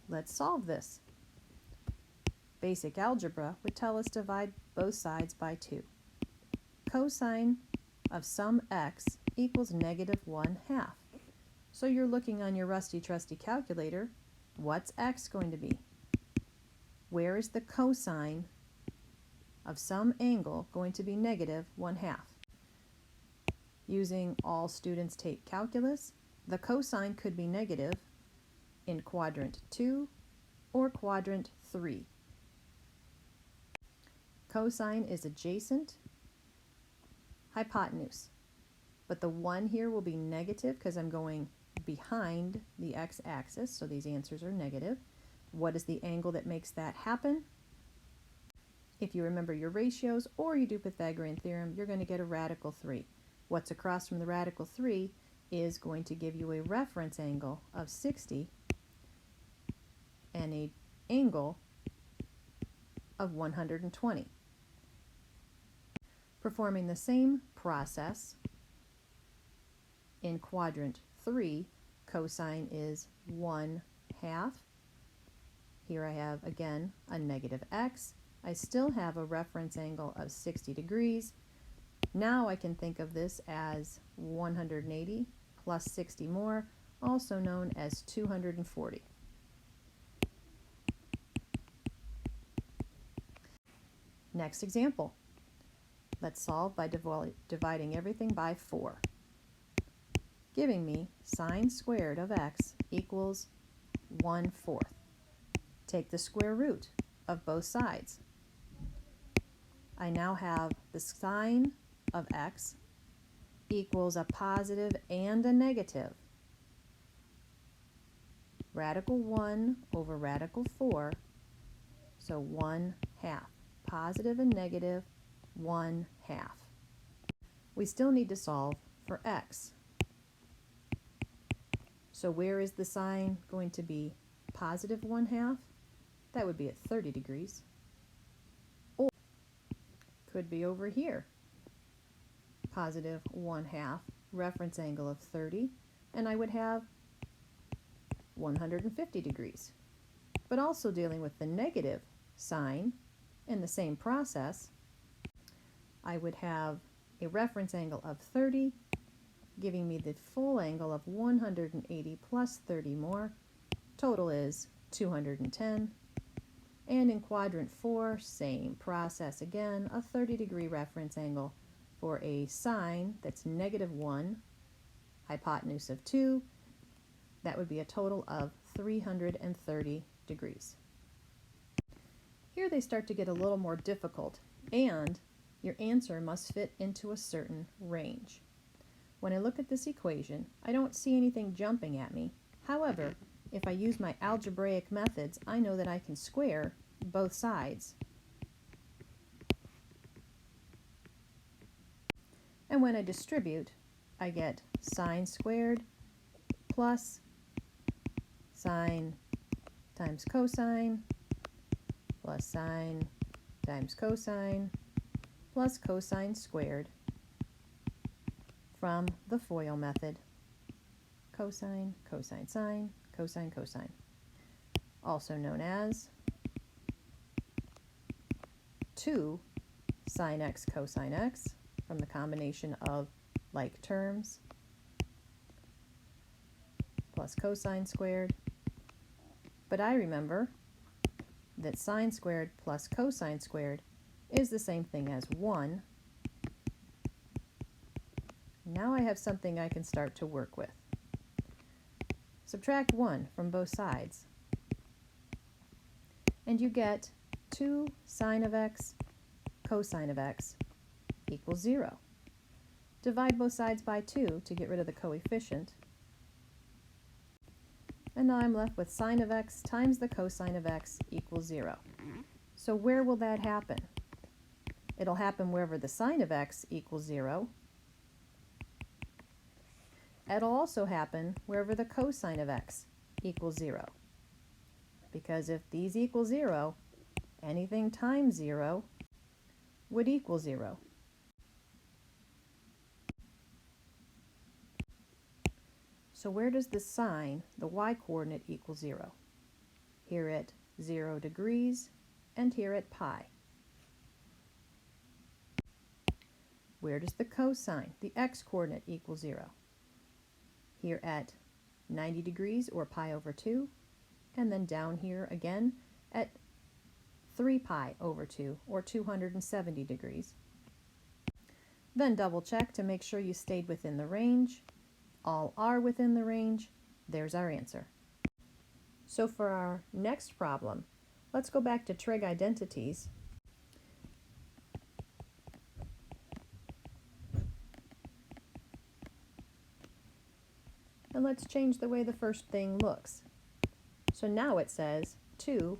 Let's solve this. Basic algebra would tell us to divide both sides by 2. Cosine of some x equals -1/2. So you're looking on your rusty trusty calculator. What's x going to be? Where is the cosine of some angle going to be -1/2? Using all students take calculus, the cosine could be negative in quadrant 2 or quadrant 3. Cosine is adjacent hypotenuse, but the 1 here will be negative because I'm going behind the x-axis, so these answers are negative. What is the angle that makes that happen? If you remember your ratios or you do Pythagorean theorem, you're going to get a radical 3. What's across from the radical 3 is going to give you a reference angle of 60 and an angle of 120. Performing the same process in quadrant 3, cosine is 1/2. Here I have, again, a negative x. I still have a reference angle of 60 degrees. Now I can think of this as 180 plus 60 more, also known as 240. Next example. Let's solve by dividing everything by 4, giving me sine squared of x equals 1/4. Take the square root of both sides. I now have the sine of x equals a positive and a negative. Radical 1 over radical 4, so 1/2. Positive and negative, 1/2. We still need to solve for x. So where is the sine going to be positive 1/2? That would be at 30 degrees. Or could be over here. Positive 1/2, reference angle of 30, and I would have 150 degrees. But also dealing with the negative sign in the same process, I would have a reference angle of 30, giving me the full angle of 180 plus 30 more. Total is 210. And in quadrant 4, same process again, a 30-degree reference angle for a sine that's -1, hypotenuse of 2. That would be a total of 330 degrees. Here they start to get a little more difficult, and your answer must fit into a certain range. When I look at this equation, I don't see anything jumping at me. However, if I use my algebraic methods, I know that I can square both sides. And when I distribute, I get sine squared plus sine times cosine plus sine times cosine plus cosine squared from the FOIL method. Cosine, cosine, sine, cosine, cosine. Also known as 2 sine x cosine x from the combination of like terms plus cosine squared. But I remember that sine squared plus cosine squared is the same thing as 1. Now I have something I can start to work with. Subtract 1 from both sides, and you get 2 sine of x cosine of x equals 0. Divide both sides by 2 to get rid of the coefficient. And now I'm left with sine of x times the cosine of x equals 0. So where will that happen? It'll happen wherever the sine of x equals 0. It'll also happen wherever the cosine of x equals 0. Because if these equal 0, anything times 0 would equal 0. So where does the sine, the y-coordinate, equal 0? here at 0 degrees, and here at pi. Where does the cosine, the x-coordinate, equal 0? Here at 90 degrees, or pi over 2, and then down here again at 3 pi over 2, or 270 degrees. Then double check to make sure you stayed within the range. All are within the range. There's our answer. So for our next problem, let's go back to trig identities. And let's change the way the first thing looks. So now it says 2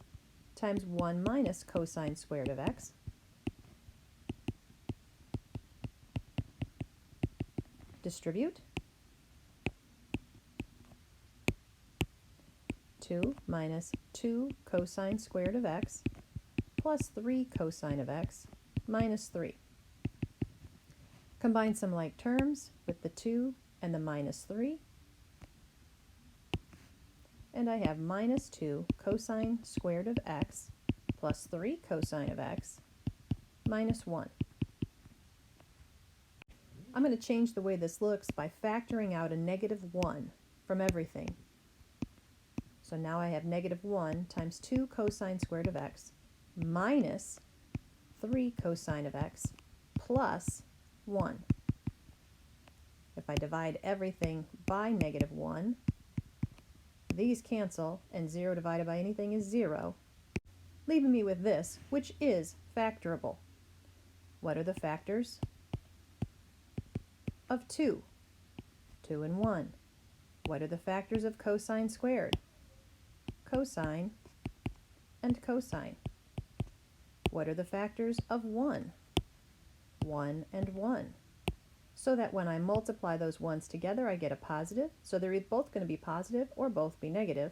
times 1 minus cosine squared of x distribute 2 minus 2 cosine squared of x plus 3 cosine of x minus 3. Combine some like terms with the 2 and the minus 3. And I have minus 2 cosine squared of x plus 3 cosine of x minus 1. I'm going to change the way this looks by factoring out a negative 1 from everything. So now I have negative 1 times 2 cosine squared of x minus 3 cosine of x plus 1. If I divide everything by negative 1, these cancel, and 0 divided by anything is 0, leaving me with this, which is factorable. What are the factors of 2? 2 and 1. What are the factors of cosine squared? Cosine and cosine. What are the factors of 1? 1 and 1. So that when I multiply those ones together, I get a positive. So they're both going to be positive or both be negative.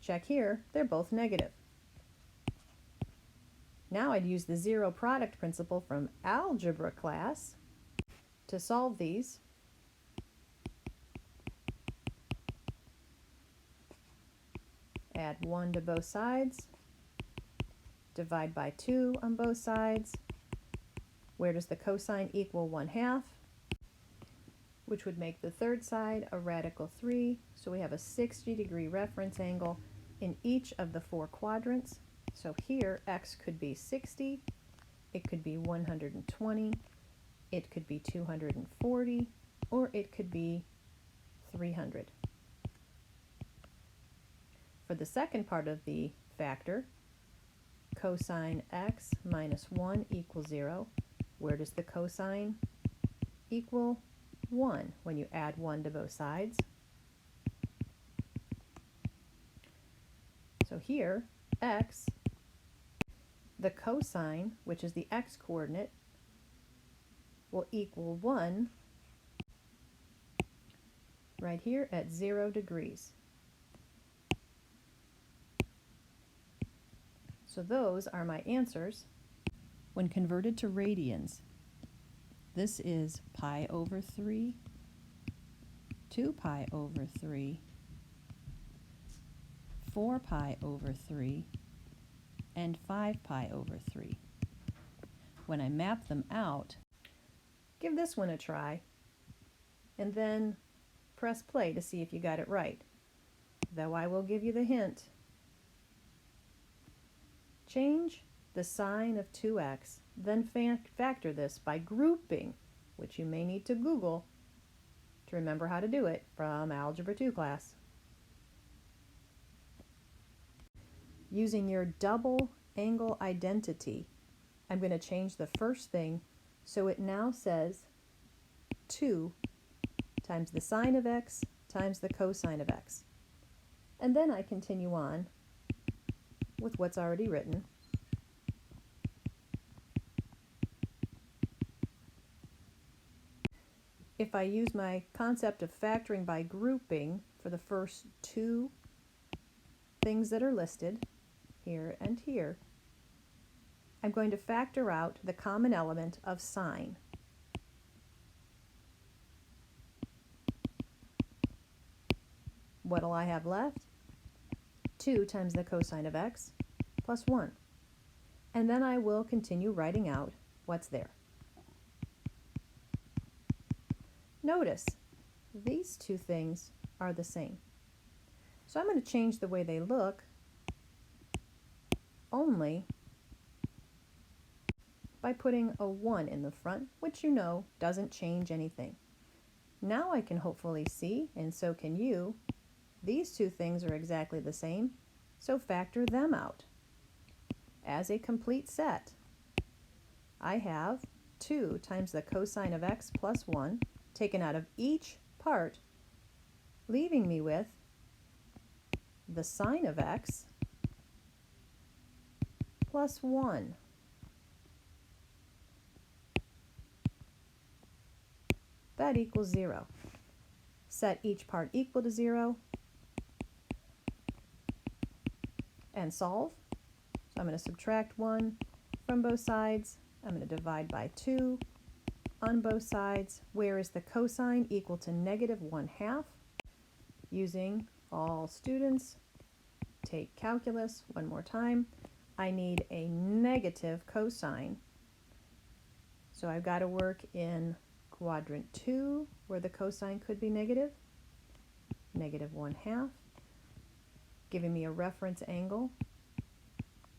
Check here, they're both negative. Now I'd use the zero product principle from algebra class to solve these. Add 1 to both sides. Divide by 2 on both sides. Where does the cosine equal 1/2? Which would make the third side a radical 3. So we have a 60-degree reference angle in each of the 4 quadrants. So here x could be 60, it could be 120, it could be 240, or it could be 300. For the second part of the factor, cosine x minus 1 equals 0. Where does the cosine equal 1 when you add 1 to both sides? So here, x, the cosine, which is the x-coordinate, will equal 1 right here at 0 degrees. So those are my answers. When converted to radians, this is pi over 3, 2 pi over 3, 4 pi over 3, and 5 pi over 3. When I map them out, give this one a try, and then press play to see if you got it right. Though I will give you the hint. Change the sign of 2x, then factor this by grouping, which you may need to Google to remember how to do it from Algebra 2 class. Using your double angle identity, I'm going to change the first thing so it now says 2 times the sine of x times the cosine of x. And then I continue on with what's already written. If I use my concept of factoring by grouping for the first 2 things that are listed, here and here, I'm going to factor out the common element of sine. What'll I have left? 2 times the cosine of x plus 1. And then I will continue writing out what's there. Notice, these two things are the same. So I'm going to change the way they look only by putting a 1 in the front, which you know doesn't change anything. Now I can hopefully see, and so can you, these two things are exactly the same, so factor them out. As a complete set, I have 2 times the cosine of x plus 1 taken out of each part, leaving me with the sine of x plus 1. That equals 0. Set each part equal to 0 and solve. So I'm going to subtract 1 from both sides. I'm going to divide by 2 on both sides. Where is the cosine? Equal to negative 1/2. Using all students, take calculus one more time. I need a negative cosine. So I've got to work in quadrant 2, where the cosine could be negative, negative 1/2, giving me a reference angle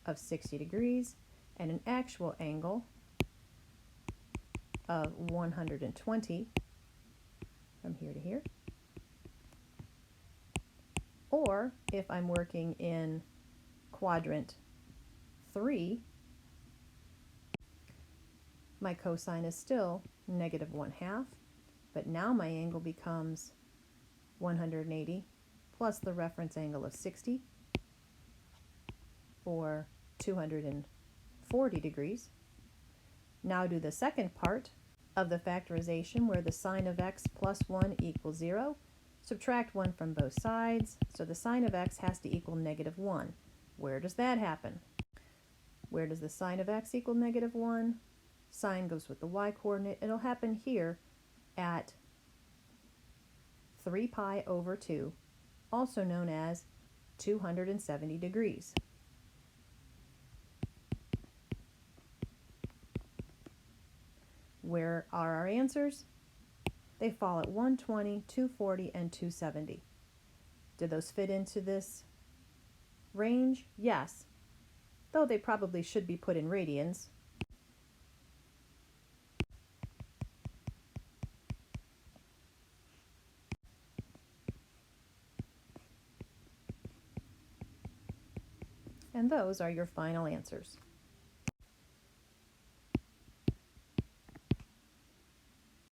of 60 degrees and an actual angle of 120 from here to here. Or if I'm working in quadrant 3, my cosine is still negative 1/2, but now my angle becomes 180 plus the reference angle of 60, or 240 degrees. Now do the second part of the factorization, where the sine of x plus 1 equals 0. Subtract 1 from both sides, so the sine of x has to equal negative 1. Where does that happen? Where does the sine of x equal negative 1? Sine goes with the y-coordinate. It'll happen here at 3 pi over 2, also known as 270 degrees. Where are our answers? They fall at 120, 240, and 270. Did those fit into this range? Yes, though they probably should be put in radians. And those are your final answers.